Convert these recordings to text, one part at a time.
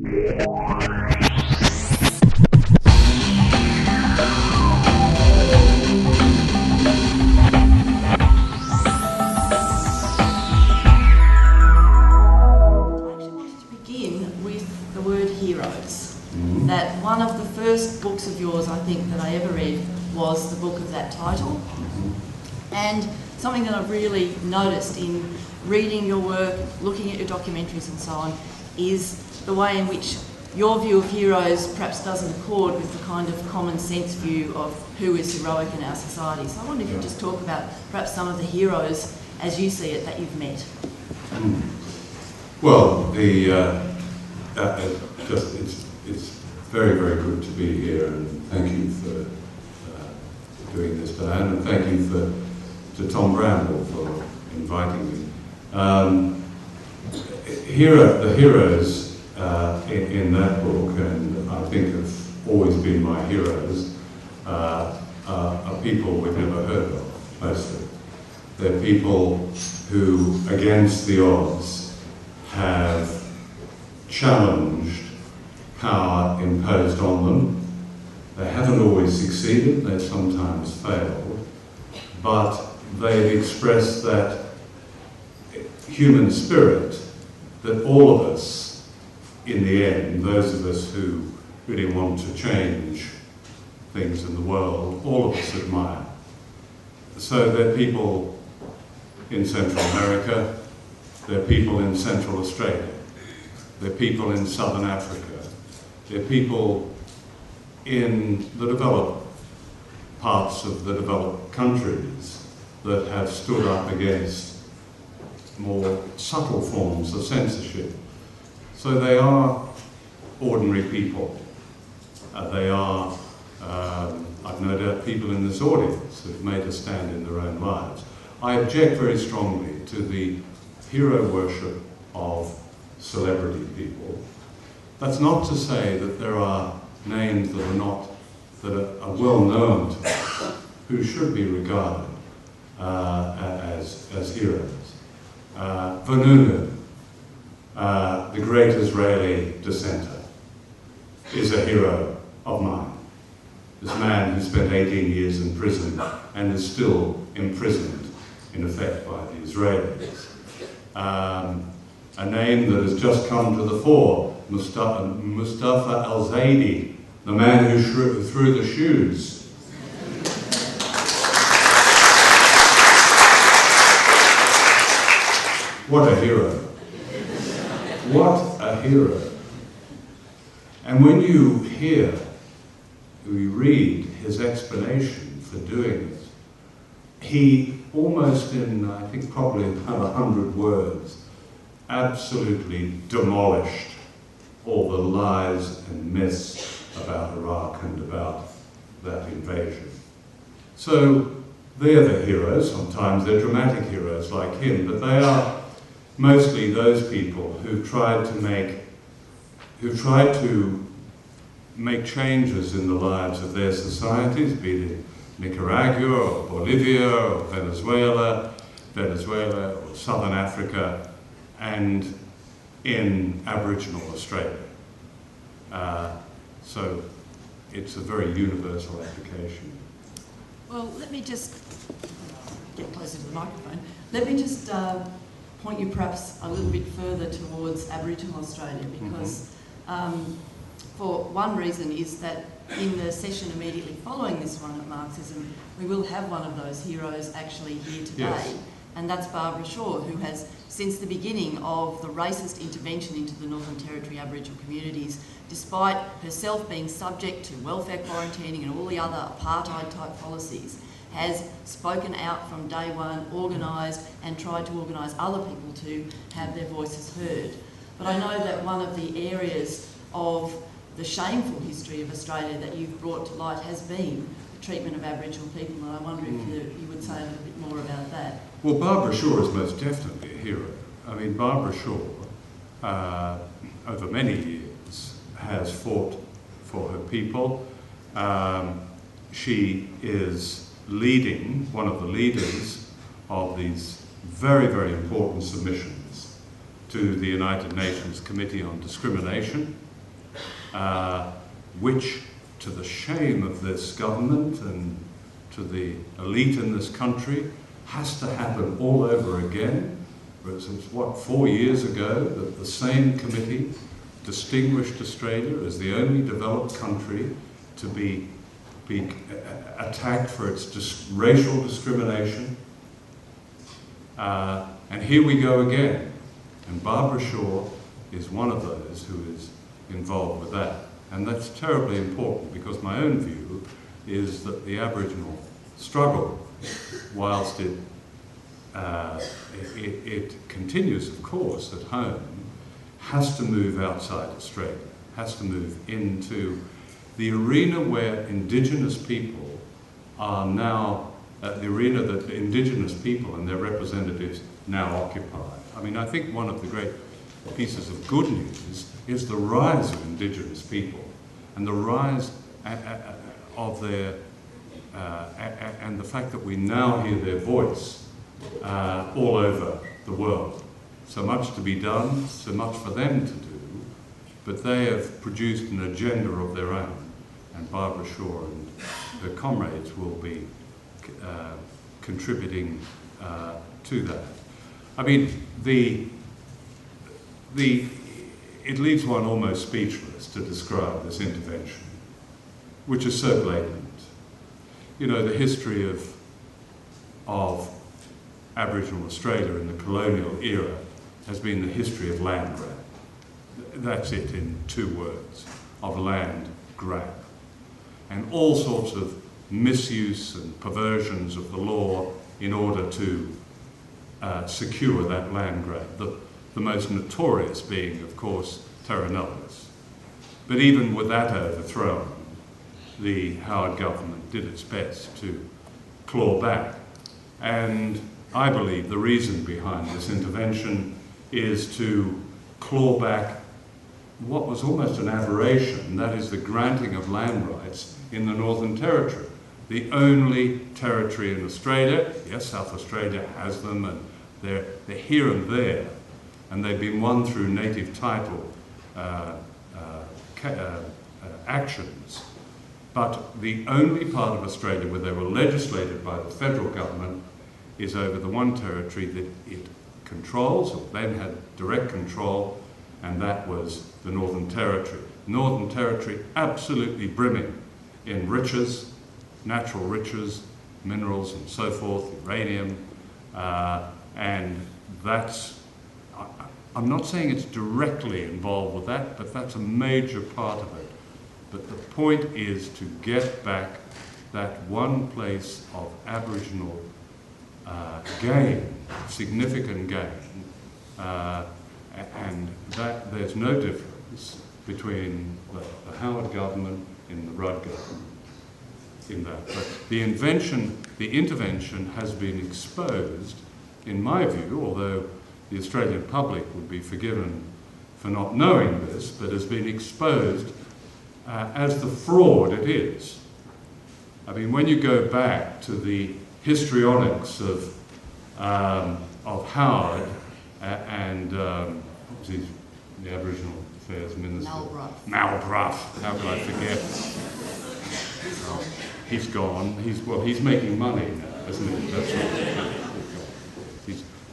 That one of the first books of yours, I think, that I ever read was the book of that title. And something that I've really noticed in reading your work, looking at your documentaries and so on, is the way in which your view of heroes perhaps doesn't accord with the kind of common sense view of who is heroic in our society. So I wonder if you could just talk about perhaps some of the heroes as you see it that you've met. Well, it's very, very good to be here, and thank you for doing this, Diane, and thank you to Tom Bramble for inviting me. The heroes in that book, and I think have always been my heroes, are people we've never heard of, mostly. They're people who, against the odds, have challenged power imposed on them. They haven't always succeeded, they've sometimes failed, but they've expressed that human spirit that all of us, in the end, those of us who really want to change things in the world, all of us admire. So they're people in Central America, they're people in Central Australia, they're people in Southern Africa, they're people in the developed parts of the developed countries that have stood up against more subtle forms of censorship. So they are ordinary people. They are, I've no doubt, people in this audience who've made a stand in their own lives. I object very strongly to the hero worship of celebrity people. That's not to say that there are names that are well known to us, who should be regarded as heroes. Vanunu, the great Israeli dissenter, is a hero of mine. This man who spent 18 years in prison and is still imprisoned, in effect, by the Israelis. A name that has just come to the fore, Mustafa al-Zaidi, the man who threw the shoes. What a hero. What a hero. And when you read his explanation for doing it, he almost in, I think, probably about 100 words, absolutely demolished all the lies and myths about Iraq and about that invasion. So they're the heroes. Sometimes they're dramatic heroes like him, but they are mostly those people who've tried to make changes in the lives of their societies, be it in Nicaragua or Bolivia or Venezuela or Southern Africa, and in Aboriginal Australia. So it's a very universal application. Well, let me just get closer to the microphone. Let me just point you perhaps a little bit further towards Aboriginal Australia, because for one reason is that in the session immediately following this one at Marxism, we will have one of those heroes actually here today. Yes. And that's Barbara Shaw, who has, since the beginning of the racist intervention into the Northern Territory Aboriginal communities, despite herself being subject to welfare quarantining and all the other apartheid-type policies, has spoken out from day one, organised, and tried to organise other people to have their voices heard. But I know that one of the areas of the shameful history of Australia that you've brought to light has been the treatment of Aboriginal people, and I wonder if you would say a little bit more about that. Well, Barbara Shaw is most definitely a hero. I mean, Barbara Shaw, over many years, has fought for her people. She is leading, one of the leaders of these very, very important submissions to the United Nations Committee on Discrimination which, to the shame of this government and to the elite in this country, has to happen all over again. Whereas it was, what, 4 years ago that the same committee distinguished Australia as the only developed country to be attacked for its racial discrimination. And here we go again. And Barbara Shaw is one of those who is involved with that. And that's terribly important, because my own view is that the Aboriginal struggle, whilst it continues, of course, at home, has to move outside Australia, has to move into the arena where Indigenous people are now, the arena that Indigenous people and their representatives now occupy. I mean, I think one of the great pieces of good news is the rise of Indigenous people and the rise of their, and the fact that we now hear their voice all over the world. So much to be done, so much for them to do, but they have produced an agenda of their own, and Barbara Shaw and her comrades will be contributing to that. I mean, it leaves one almost speechless to describe this intervention, which is so blatant. You know, the history of Aboriginal Australia in the colonial era has been the history of land grab. That's it in 2 words, of land grab. And all sorts of misuse and perversions of the law in order to secure that land grab. The most notorious being, of course, terra nullius. But even with that overthrown, the Howard government did its best to claw back. And I believe the reason behind this intervention is to claw back what was almost an aberration, that is the granting of land rights in the Northern Territory, the only territory in Australia. Yes, South Australia has them, and they're here and there, and they've been won through native title actions. But the only part of Australia where they were legislated by the federal government is over the one territory that it controls, or then had direct control, and that was the Northern Territory. Northern Territory absolutely brimming in riches, natural riches, minerals and so forth, uranium, and that's, I'm not saying it's directly involved with that, but that's a major part of it. But the point is to get back that one place of Aboriginal gain, significant gain, and that there's no difference between the Howard government and the Rudd government in that. But the intervention has been exposed, in my view, although the Australian public would be forgiven for not knowing this, but has been exposed as the fraud it is. I mean, when you go back to the histrionics of Howard and what was the Aboriginal Affairs Minister? Malbrough. How could I forget? He's gone. He's making money now, isn't he? That's right.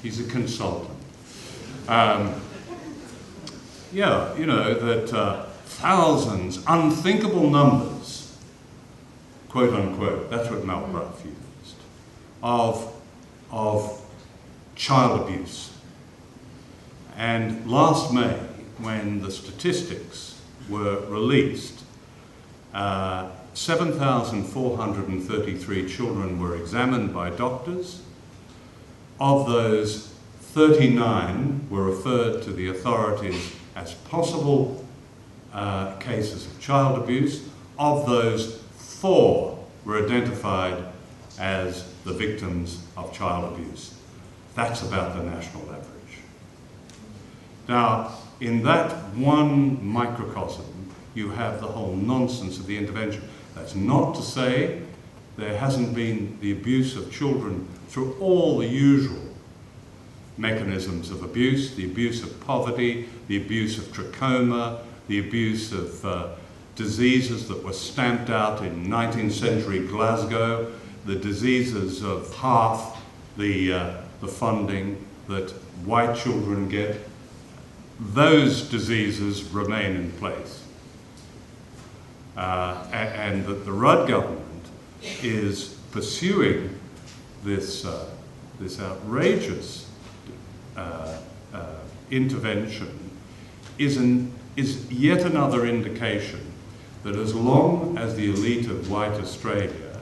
He's a consultant. Yeah, you know that thousands, unthinkable numbers, quote unquote. That's what Malbrough used, of child abuse. And last May, when the statistics were released, 7,433 children were examined by doctors. Of those, 39 were referred to the authorities as possible cases of child abuse. Of those, 4 were identified as the victims of child abuse. That's about the national average. Now, in that one microcosm, you have the whole nonsense of the intervention. That's not to say there hasn't been the abuse of children through all the usual mechanisms of abuse, the abuse of poverty, the abuse of trachoma, the abuse of diseases that were stamped out in 19th century Glasgow, the diseases of half the funding that white children get. Those diseases remain in place. And that the Rudd government is pursuing this outrageous intervention is yet another indication that as long as the elite of white Australia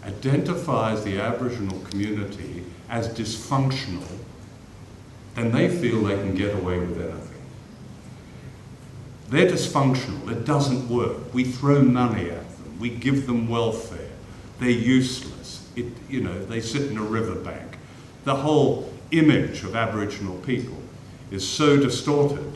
identifies the Aboriginal community as dysfunctional, then they feel they can get away with anything. They're dysfunctional, it doesn't work. We throw money at them, we give them welfare, they're useless. They sit in a riverbank. The whole image of Aboriginal people is so distorted